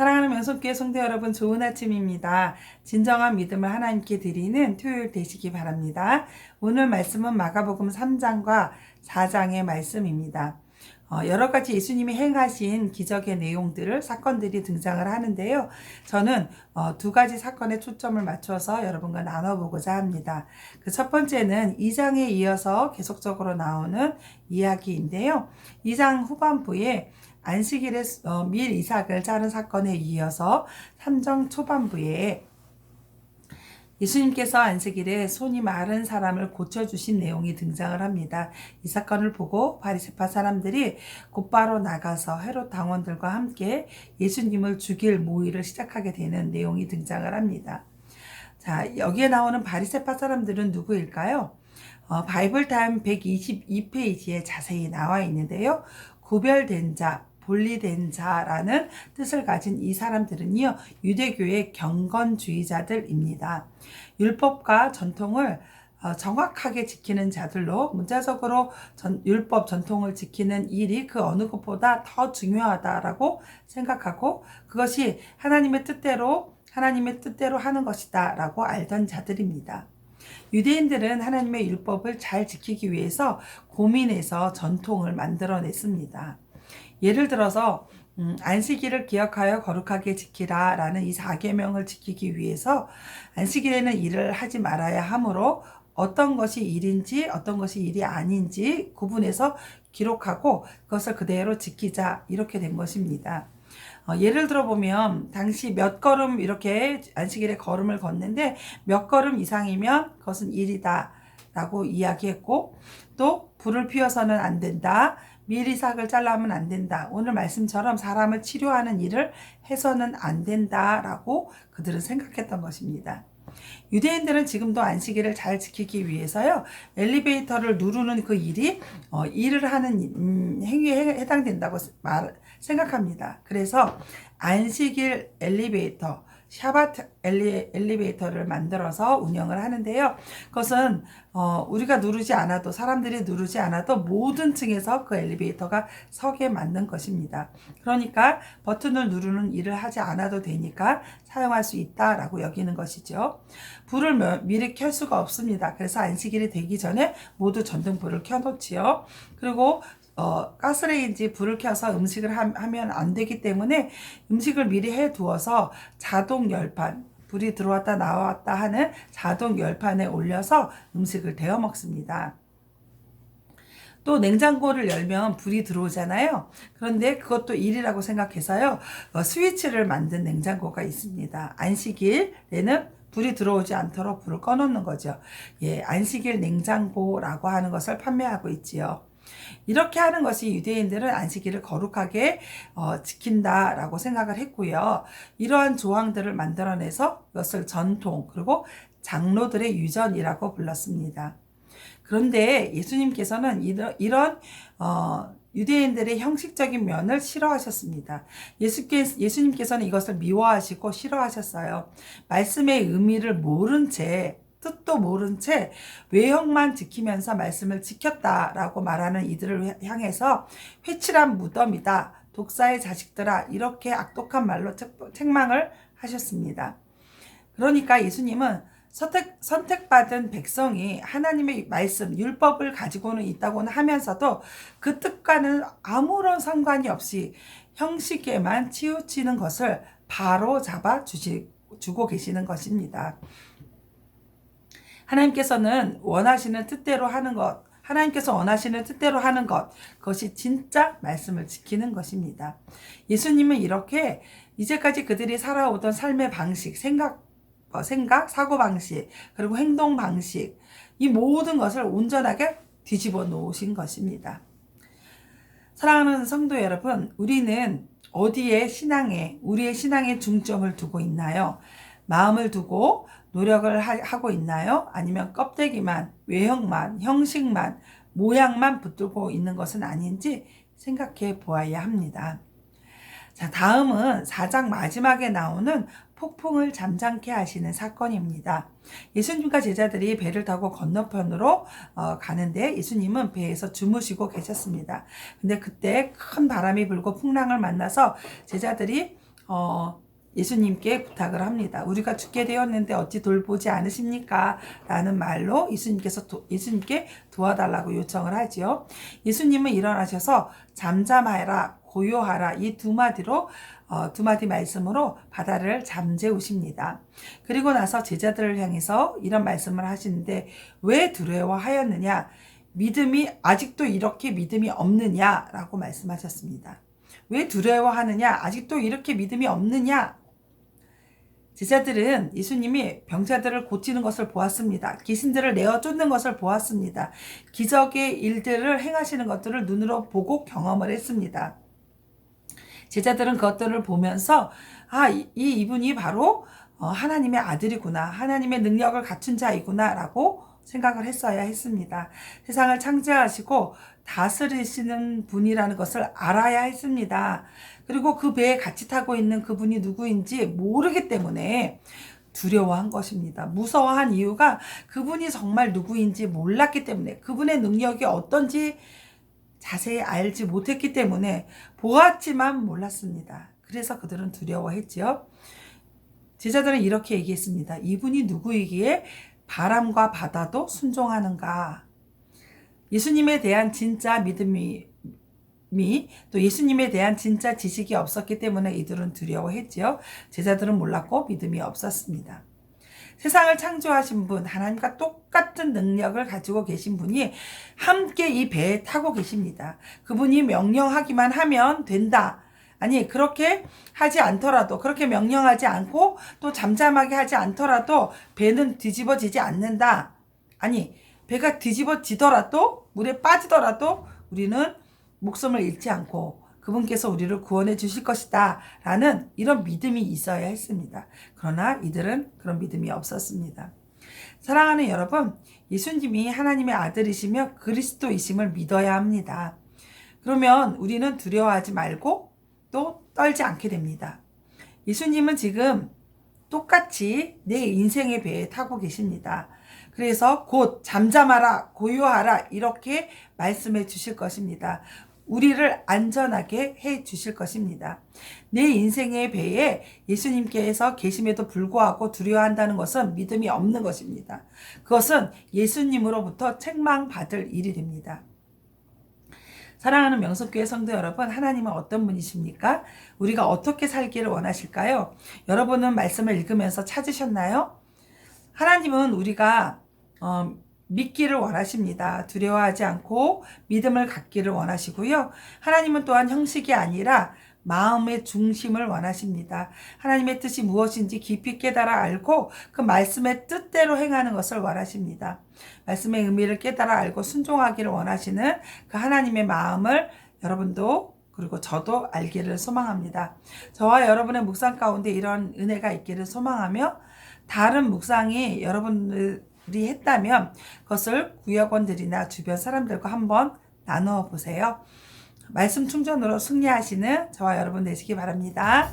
사랑하는 명성교회 성도 여러분, 좋은 아침입니다. 진정한 믿음을 하나님께 드리는 토요일 되시기 바랍니다. 오늘 말씀은 마가복음 3장과 4장의 말씀입니다. 여러 가지 예수님이 행하신 기적의 내용들을, 사건들이 등장을 하는데요. 저는 두 가지 사건에 초점을 맞춰서 여러분과 나눠보고자 합니다. 그 첫 번째는 2장에 이어서 계속적으로 나오는 이야기인데요. 2장 후반부에 안식일에 밀 이삭을 자른 사건에 이어서 3장 초반부에 예수님께서 안식일에 손이 마른 사람을 고쳐주신 내용이 등장을 합니다. 이 사건을 보고 바리새파 사람들이 곧바로 나가서 헤롯 당원들과 함께 예수님을 죽일 모의를 시작하게 되는 내용이 등장을 합니다. 자, 여기에 나오는 바리새파 사람들은 누구일까요? 바이블타임 122페이지에 자세히 나와 있는데요. 구별된 자, 분리된 자라는 뜻을 가진 이 사람들은요, 유대교의 경건주의자들입니다. 율법과 전통을 정확하게 지키는 자들로, 문자적으로 율법 전통을 지키는 일이 그 어느 것보다 더 중요하다라고 생각하고, 그것이 하나님의 뜻대로 하는 것이다 라고 알던 자들입니다. 유대인들은 하나님의 율법을 잘 지키기 위해서 고민해서 전통을 만들어냈습니다. 예를 들어서 안식일을 기억하여 거룩하게 지키라 라는 이 4계명을 지키기 위해서 안식일에는 일을 하지 말아야 하므로 어떤 것이 일인지 어떤 것이 일이 아닌지 구분해서 기록하고 그것을 그대로 지키자, 이렇게 된 것입니다. 예를 들어보면 당시 몇 걸음 이렇게 안식일에 걸음을 걷는데 몇 걸음 이상이면 그것은 일이다 라고 이야기했고, 또 불을 피워서는 안 된다, 밀이삭을 잘라면 안 된다, 오늘 말씀처럼 사람을 치료하는 일을 해서는 안 된다라고 그들은 생각했던 것입니다. 유대인들은 지금도 안식일을 잘 지키기 위해서요, 엘리베이터를 누르는 그 일이 일을 하는 행위에 해당된다고 생각합니다. 그래서 안식일 엘리베이터, 샤바트 엘리베이터를 만들어서 운영을 하는데요. 그것은 우리가 누르지 않아도, 사람들이 누르지 않아도 모든 층에서 그 엘리베이터가 서게 만든 것입니다. 그러니까 버튼을 누르는 일을 하지 않아도 되니까 사용할 수 있다라고 여기는 것이죠. 불을 미리 켤 수가 없습니다. 그래서 안식일이 되기 전에 모두 전등불을 켜놓지요. 그리고 가스레인지 불을 켜서 음식을 하면 안 되기 때문에 음식을 미리 해두어서 자동 열판, 불이 들어왔다 나왔다 하는 자동 열판에 올려서 음식을 데워 먹습니다. 또 냉장고를 열면 불이 들어오잖아요. 그런데 그것도 일이라고 생각해서요, 스위치를 만든 냉장고가 있습니다. 안식일에는 불이 들어오지 않도록 불을 꺼놓는 거죠. 예, 안식일 냉장고라고 하는 것을 판매하고 있지요. 이렇게 하는 것이 유대인들은 안식일을 거룩하게 지킨다라고 생각을 했고요. 이러한 조항들을 만들어내서 이것을 전통, 그리고 장로들의 유전이라고 불렀습니다. 그런데 예수님께서는 이런 유대인들의 형식적인 면을 싫어하셨습니다. 예수님께서는 이것을 미워하시고 싫어하셨어요. 말씀의 의미를 모른 채, 뜻도 모른 채 외형만 지키면서 말씀을 지켰다라고 말하는 이들을 향해서 회칠한 무덤이다, 독사의 자식들아, 이렇게 악독한 말로 책망을 하셨습니다. 그러니까 예수님은 선택받은 백성이 하나님의 말씀, 율법을 가지고는 있다고는 하면서도 그 뜻과는 아무런 상관이 없이 형식에만 치우치는 것을 바로 잡아 주고 계시는 것입니다. 하나님께서 원하시는 뜻대로 하는 것, 그것이 진짜 말씀을 지키는 것입니다. 예수님은 이렇게 이제까지 그들이 살아오던 삶의 방식, 생각, 사고방식, 그리고 행동방식, 이 모든 것을 온전하게 뒤집어 놓으신 것입니다. 사랑하는 성도 여러분, 우리는 어디에 우리의 신앙에 중점을 두고 있나요? 마음을 두고 노력을 하고 있나요? 아니면 껍데기만, 외형만, 형식만, 모양만 붙들고 있는 것은 아닌지 생각해 보아야 합니다. 자, 다음은 4장 마지막에 나오는 폭풍을 잠잠케 하시는 사건입니다. 예수님과 제자들이 배를 타고 건너편으로 가는데 예수님은 배에서 주무시고 계셨습니다. 근데 그때 큰 바람이 불고 풍랑을 만나서 제자들이 예수님께 부탁을 합니다. 우리가 죽게 되었는데 어찌 돌보지 않으십니까? 라는 말로 예수님께 도와달라고 요청을 하지요. 예수님은 일어나셔서 잠잠하라, 고요하라 이 두 마디 말씀으로 바다를 잠재우십니다. 그리고 나서 제자들을 향해서 이런 말씀을 하시는데 왜 두려워하였느냐? 아직도 이렇게 믿음이 없느냐라고 말씀하셨습니다. 왜 두려워하느냐? 아직도 이렇게 믿음이 없느냐? 제자들은 예수님이 병자들을 고치는 것을 보았습니다. 귀신들을 내어 쫓는 것을 보았습니다. 기적의 일들을 행하시는 것들을 눈으로 보고 경험을 했습니다. 제자들은 그것들을 보면서 이분이 바로 하나님의 아들이구나. 하나님의 능력을 갖춘 자이구나 라고 생각을 했어야 했습니다. 세상을 창조하시고 다스리시는 분이라는 것을 알아야 했습니다. 그리고 그 배에 같이 타고 있는 그분이 누구인지 모르기 때문에 두려워한 것입니다. 무서워한 이유가 그분이 정말 누구인지 몰랐기 때문에, 그분의 능력이 어떤지 자세히 알지 못했기 때문에 보았지만 몰랐습니다. 그래서 그들은 두려워했지요. 제자들은 이렇게 얘기했습니다. 이분이 누구이기에 바람과 바다도 순종하는가? 예수님에 대한 진짜 믿음이 또 예수님에 대한 진짜 지식이 없었기 때문에 이들은 두려워했지요. 제자들은 몰랐고 믿음이 없었습니다. 세상을 창조하신 분, 하나님과 똑같은 능력을 가지고 계신 분이 함께 이 배에 타고 계십니다. 그분이 명령하기만 하면 된다. 아니, 그렇게 하지 않더라도, 그렇게 명령하지 않고 또 잠잠하게 하지 않더라도 배는 뒤집어지지 않는다. 아니, 배가 뒤집어지더라도, 물에 빠지더라도 우리는 목숨을 잃지 않고 그분께서 우리를 구원해 주실 것이다 라는 이런 믿음이 있어야 했습니다. 그러나 이들은 그런 믿음이 없었습니다. 사랑하는 여러분, 예수님이 하나님의 아들이시며 그리스도이심을 믿어야 합니다. 그러면 우리는 두려워하지 말고 또 떨지 않게 됩니다. 예수님은 지금 똑같이 내 인생의 배에 타고 계십니다. 그래서 곧 잠잠하라, 고요하라 이렇게 말씀해 주실 것입니다. 우리를 안전하게 해 주실 것입니다. 내 인생의 배에 예수님께서 계심에도 불구하고 두려워한다는 것은 믿음이 없는 것입니다. 그것은 예수님으로부터 책망받을 일이 됩니다. 사랑하는 명석교회 성도 여러분, 하나님은 어떤 분이십니까? 우리가 어떻게 살기를 원하실까요? 여러분은 말씀을 읽으면서 찾으셨나요? 하나님은 우리가 믿기를 원하십니다. 두려워하지 않고 믿음을 갖기를 원하시고요. 하나님은 또한 형식이 아니라 마음의 중심을 원하십니다. 하나님의 뜻이 무엇인지 깊이 깨달아 알고 그 말씀의 뜻대로 행하는 것을 원하십니다. 말씀의 의미를 깨달아 알고 순종하기를 원하시는 그 하나님의 마음을 여러분도 그리고 저도 알기를 소망합니다. 저와 여러분의 묵상 가운데 이런 은혜가 있기를 소망하며 다른 묵상이 여러분들이 했다면 그것을 구역원들이나 주변 사람들과 한번 나누어 보세요. 말씀 충전으로 승리하시는 저와 여러분 되시기 바랍니다.